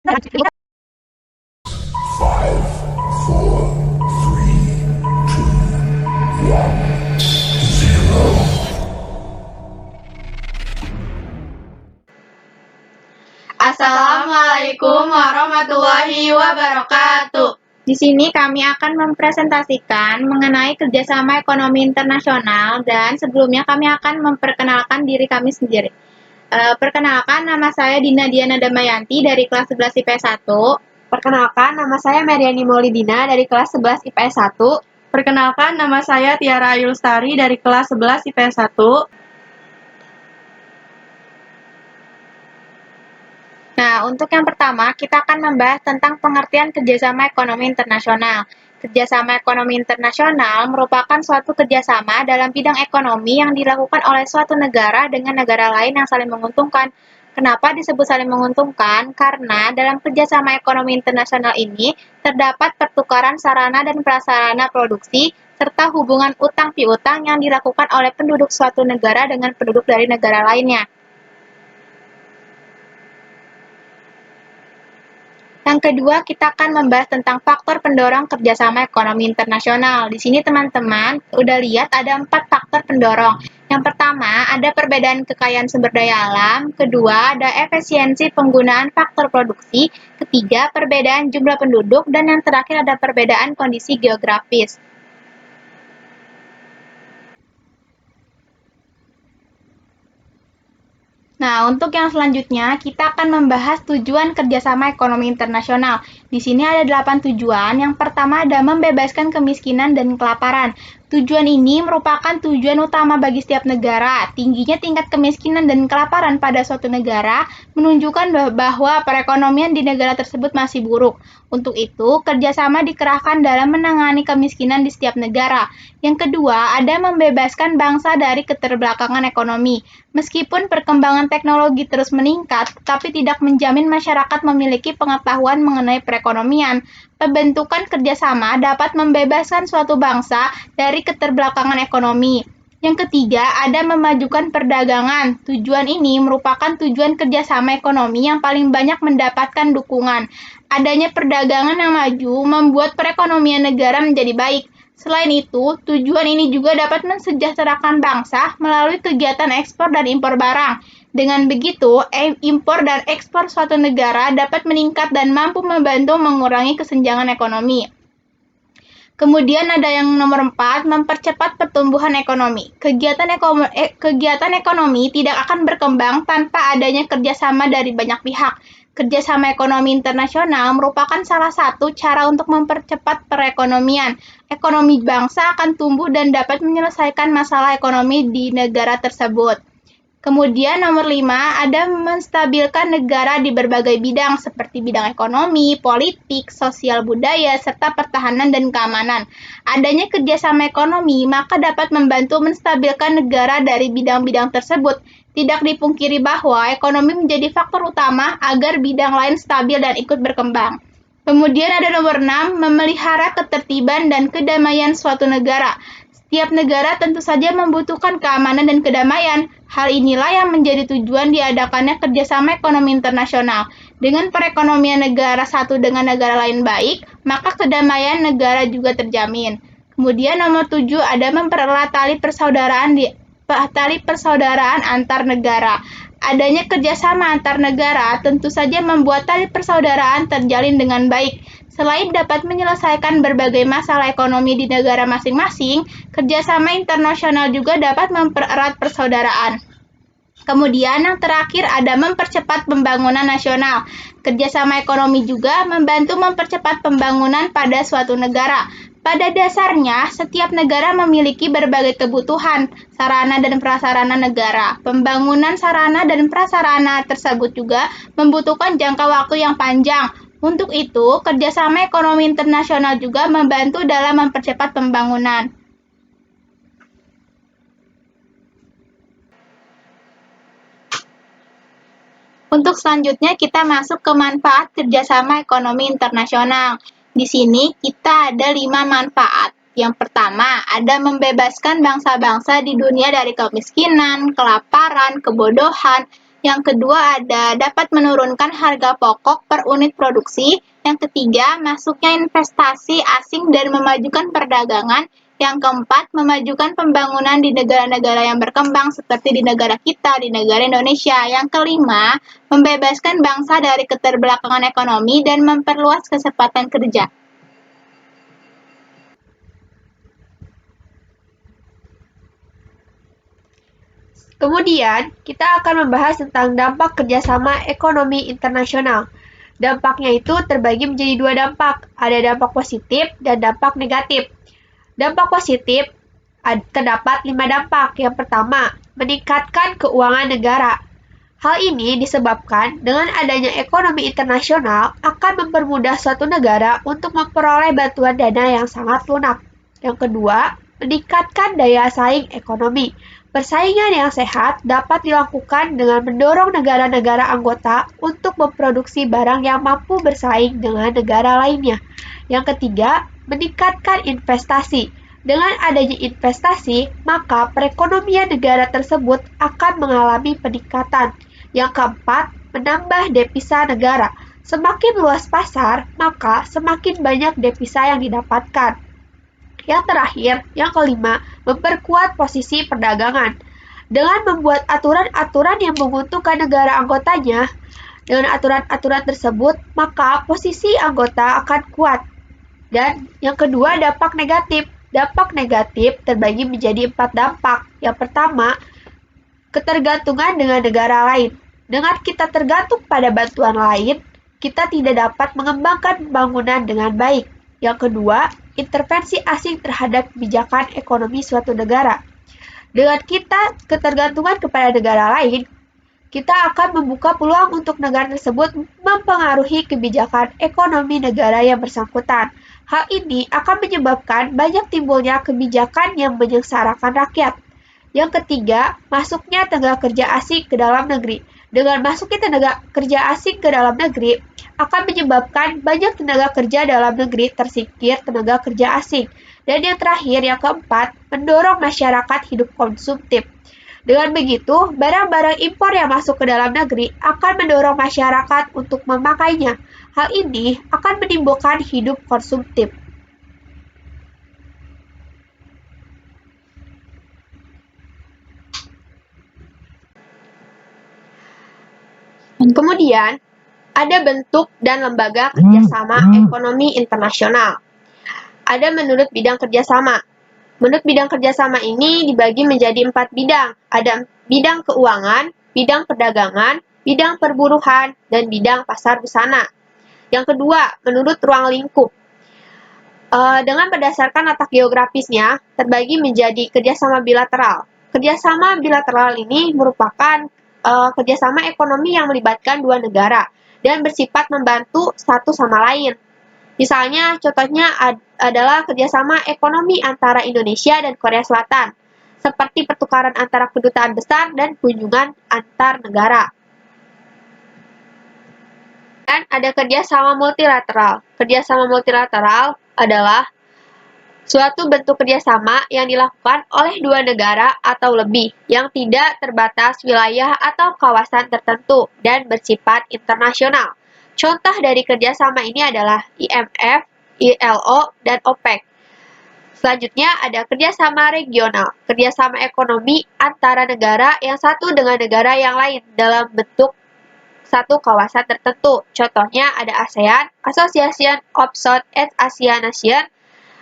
Five, four, three, two, one, zero. Assalamualaikum warahmatullahi wabarakatuh. Di sini kami akan mempresentasikan mengenai kerjasama ekonomi internasional dan sebelumnya kami akan memperkenalkan diri kami sendiri. Perkenalkan, nama saya Dina Diana Damayanti dari kelas 11 IPS 1. Perkenalkan, nama saya Mariani Maulidina dari kelas 11 IPS 1. Perkenalkan, nama saya Tiara Ayu Lestari dari kelas 11 IPS 1. Nah, untuk yang pertama, kita akan membahas tentang pengertian kerjasama ekonomi internasional. Kerjasama ekonomi internasional merupakan suatu kerjasama dalam bidang ekonomi yang dilakukan oleh suatu negara dengan negara lain yang saling menguntungkan. Kenapa disebut saling menguntungkan? Karena dalam kerjasama ekonomi internasional ini terdapat pertukaran sarana dan prasarana produksi, serta hubungan utang piutang yang dilakukan oleh penduduk suatu negara dengan penduduk dari negara lainnya. Yang kedua, kita akan membahas tentang faktor pendorong kerjasama ekonomi internasional. Di sini teman-teman udah lihat ada 4 faktor pendorong. Yang pertama, ada perbedaan kekayaan sumber daya alam. Kedua, ada efisiensi penggunaan faktor produksi. Ketiga, perbedaan jumlah penduduk. Dan yang terakhir ada perbedaan kondisi geografis. Nah, untuk yang selanjutnya, kita akan membahas tujuan kerjasama ekonomi internasional. Di sini ada 8 tujuan. Yang pertama ada membebaskan kemiskinan dan kelaparan. Tujuan ini merupakan tujuan utama bagi setiap negara. Tingginya tingkat kemiskinan dan kelaparan pada suatu negara menunjukkan bahwa perekonomian di negara tersebut masih buruk. Untuk itu, kerjasama dikerahkan dalam menangani kemiskinan di setiap negara. Yang kedua, ada membebaskan bangsa dari keterbelakangan ekonomi. Meskipun perkembangan teknologi terus meningkat, tetapi tidak menjamin masyarakat memiliki pengetahuan mengenai perekonomian. Pembentukan kerjasama dapat membebaskan suatu bangsa dari keterbelakangan ekonomi. Yang ketiga, ada memajukan perdagangan. Tujuan ini merupakan tujuan kerjasama ekonomi yang paling banyak mendapatkan dukungan. Adanya perdagangan yang maju membuat perekonomian negara menjadi baik. Selain itu, tujuan ini juga dapat mensejahterakan bangsa melalui kegiatan ekspor dan impor barang. Dengan begitu, impor dan ekspor suatu negara dapat meningkat dan mampu membantu mengurangi kesenjangan ekonomi. Kemudian ada yang nomor 4, mempercepat pertumbuhan ekonomi. Kegiatan ekonomi tidak akan berkembang tanpa adanya kerjasama dari banyak pihak. Kerjasama ekonomi internasional merupakan salah satu cara untuk mempercepat perekonomian. Ekonomi bangsa akan tumbuh dan dapat menyelesaikan masalah ekonomi di negara tersebut. Kemudian nomor 5, ada menstabilkan negara di berbagai bidang seperti bidang ekonomi, politik, sosial budaya, serta pertahanan dan keamanan. Adanya kerjasama ekonomi maka dapat membantu menstabilkan negara dari bidang-bidang tersebut. Tidak dipungkiri bahwa ekonomi menjadi faktor utama agar bidang lain stabil dan ikut berkembang. Kemudian ada nomor 6, memelihara ketertiban dan kedamaian suatu negara. Setiap negara tentu saja membutuhkan keamanan dan kedamaian. Hal inilah yang menjadi tujuan diadakannya kerjasama ekonomi internasional. Dengan perekonomian negara satu dengan negara lain baik, maka kedamaian negara juga terjamin. Kemudian nomor 7 ada mempererat tali persaudaraan antar negara. Adanya kerjasama antar negara tentu saja membuat tali persaudaraan terjalin dengan baik. Selain dapat menyelesaikan berbagai masalah ekonomi di negara masing-masing, kerjasama internasional juga dapat mempererat persaudaraan. Kemudian yang terakhir ada mempercepat pembangunan nasional. Kerjasama ekonomi juga membantu mempercepat pembangunan pada suatu negara. Pada dasarnya, setiap negara memiliki berbagai kebutuhan, sarana dan prasarana negara. Pembangunan sarana dan prasarana tersebut juga membutuhkan jangka waktu yang panjang. Untuk itu, kerjasama ekonomi internasional juga membantu dalam mempercepat pembangunan. Untuk selanjutnya kita masuk ke manfaat kerjasama ekonomi internasional. Di sini kita ada 5 manfaat. Yang pertama, ada membebaskan bangsa-bangsa di dunia dari kemiskinan, kelaparan, kebodohan, Yang kedua ada dapat menurunkan harga pokok per unit produksi. Yang ketiga, masuknya investasi asing dan memajukan perdagangan. Yang keempat, memajukan pembangunan di negara-negara yang berkembang seperti di negara kita, di negara Indonesia. Yang kelima, membebaskan bangsa dari keterbelakangan ekonomi dan memperluas kesempatan kerja. Kemudian, kita akan membahas tentang dampak kerjasama ekonomi internasional. Dampaknya itu terbagi menjadi dua dampak, ada dampak positif dan dampak negatif. Dampak positif terdapat 5 dampak. Yang pertama, meningkatkan keuangan negara. Hal ini disebabkan dengan adanya ekonomi internasional akan mempermudah suatu negara untuk memperoleh bantuan dana yang sangat lunak. Yang kedua, meningkatkan daya saing ekonomi. Persaingan yang sehat dapat dilakukan dengan mendorong negara-negara anggota untuk memproduksi barang yang mampu bersaing dengan negara lainnya. Yang ketiga, meningkatkan investasi. Dengan adanya investasi, maka perekonomian negara tersebut akan mengalami peningkatan. Yang keempat, menambah devisa negara. Semakin luas pasar, maka semakin banyak devisa yang didapatkan. Yang terakhir, yang kelima, memperkuat posisi perdagangan. Dengan membuat aturan-aturan yang menguntungkan negara anggotanya, dengan aturan-aturan tersebut, maka posisi anggota akan kuat. Dan yang kedua, dampak negatif. Dampak negatif terbagi menjadi 4 dampak. Yang pertama, ketergantungan dengan negara lain. Dengan kita tergantung pada bantuan lain, kita tidak dapat mengembangkan pembangunan dengan baik. Yang kedua, intervensi asing terhadap kebijakan ekonomi suatu negara. Dengan kita ketergantungan kepada negara lain, kita akan membuka peluang untuk negara tersebut mempengaruhi kebijakan ekonomi negara yang bersangkutan. Hal ini akan menyebabkan banyak timbulnya kebijakan yang menyengsarakan rakyat. Yang ketiga, masuknya tenaga kerja asing ke dalam negeri. Dengan masuknya tenaga kerja asing ke dalam negeri, akan menyebabkan banyak tenaga kerja dalam negeri tersingkir tenaga kerja asing. Dan yang terakhir, yang keempat, mendorong masyarakat hidup konsumtif. Dengan begitu, barang-barang impor yang masuk ke dalam negeri akan mendorong masyarakat untuk memakainya. Hal ini akan menimbulkan hidup konsumtif. Kemudian, ada bentuk dan lembaga kerjasama ekonomi internasional. Ada menurut bidang kerjasama. Menurut bidang kerjasama ini dibagi menjadi 4 bidang. Ada bidang keuangan, bidang perdagangan, bidang perburuhan, dan bidang pasar busana. Yang kedua, menurut ruang lingkup. Dengan berdasarkan letak geografisnya, terbagi menjadi kerjasama bilateral. Kerjasama bilateral ini merupakan kerjasama ekonomi yang melibatkan dua negara dan bersifat membantu satu sama lain. Misalnya, contohnya adalah kerjasama ekonomi antara Indonesia dan Korea Selatan, seperti pertukaran antara kedutaan besar dan kunjungan antar negara. Dan ada kerjasama multilateral. Kerjasama multilateral adalah suatu bentuk kerjasama yang dilakukan oleh dua negara atau lebih yang tidak terbatas wilayah atau kawasan tertentu dan bersifat internasional. Contoh dari kerjasama ini adalah IMF, ILO, dan OPEC. Selanjutnya ada kerjasama regional, kerjasama ekonomi antara negara yang satu dengan negara yang lain dalam bentuk satu kawasan tertentu. Contohnya ada ASEAN, Association of Southeast Asian Nations,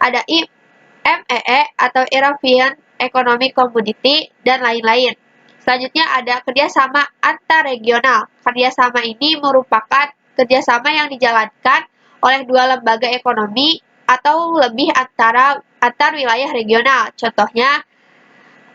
ada MEE atau European Economic Community, dan lain-lain. Selanjutnya ada kerjasama antar-regional. Kerjasama ini merupakan kerjasama yang dijalankan oleh dua lembaga ekonomi atau lebih antar wilayah regional. Contohnya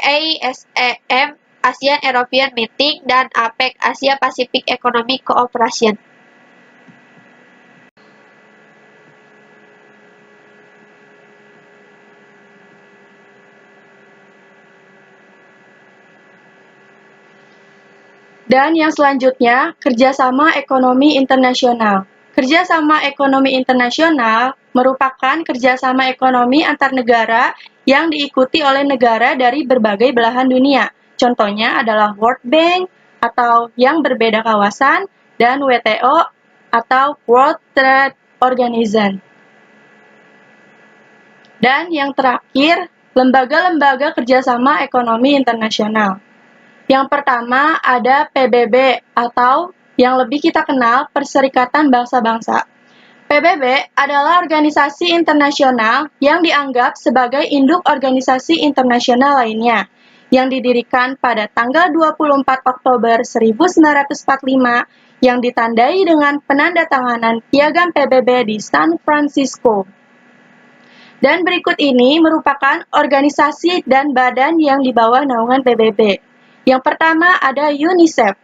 ASEM, ASEAN European Meeting, dan APEC, Asia Pacific Economic Cooperation. Dan yang selanjutnya, kerjasama ekonomi internasional. Kerjasama ekonomi internasional merupakan kerjasama ekonomi antar negara yang diikuti oleh negara dari berbagai belahan dunia. Contohnya adalah World Bank, atau yang berbeda kawasan, dan WTO atau World Trade Organization. Dan yang terakhir, lembaga-lembaga kerjasama ekonomi internasional. Yang pertama ada PBB atau yang lebih kita kenal Perserikatan Bangsa-Bangsa. PBB adalah organisasi internasional yang dianggap sebagai induk organisasi internasional lainnya, yang didirikan pada tanggal 24 Oktober 1945 yang ditandai dengan penandatanganan Piagam PBB di San Francisco. Dan berikut ini merupakan organisasi dan badan yang di bawah naungan PBB. Yang pertama ada UNICEF,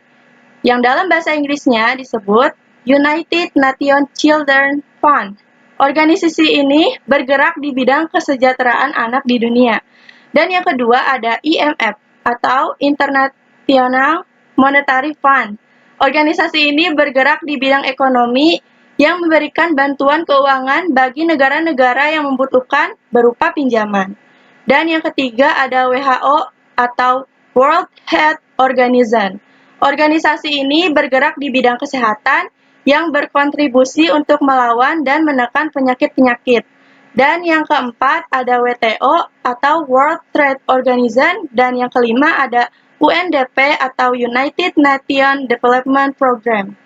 yang dalam bahasa Inggrisnya disebut United Nations Children Fund. Organisasi ini bergerak di bidang kesejahteraan anak di dunia. Dan yang kedua ada IMF atau International Monetary Fund. Organisasi ini bergerak di bidang ekonomi yang memberikan bantuan keuangan bagi negara-negara yang membutuhkan berupa pinjaman. Dan yang ketiga ada WHO atau World Health Organization. Organisasi ini bergerak di bidang kesehatan yang berkontribusi untuk melawan dan menekan penyakit-penyakit. Dan yang keempat ada WTO atau World Trade Organization, dan yang kelima ada UNDP atau United Nations Development Program.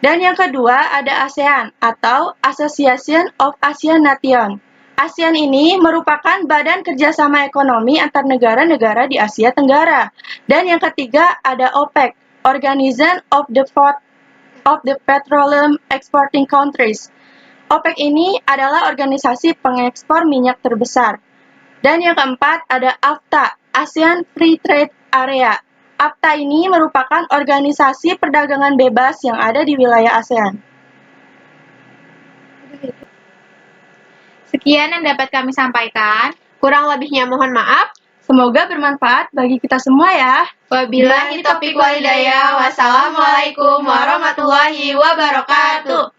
Dan yang kedua ada ASEAN atau Association of Asian Nations. ASEAN ini merupakan badan kerjasama ekonomi antar negara-negara di Asia Tenggara. Dan yang ketiga ada OPEC, Organization of the Petroleum Exporting Countries. OPEC ini adalah organisasi pengekspor minyak terbesar. Dan yang keempat ada AFTA, ASEAN Free Trade Area. AFTA ini merupakan organisasi perdagangan bebas yang ada di wilayah ASEAN. Sekian yang dapat kami sampaikan. Kurang lebihnya mohon maaf. Semoga bermanfaat bagi kita semua ya. Wabillahi taufiq wal hidayah. Wassalamualaikum warahmatullahi wabarakatuh.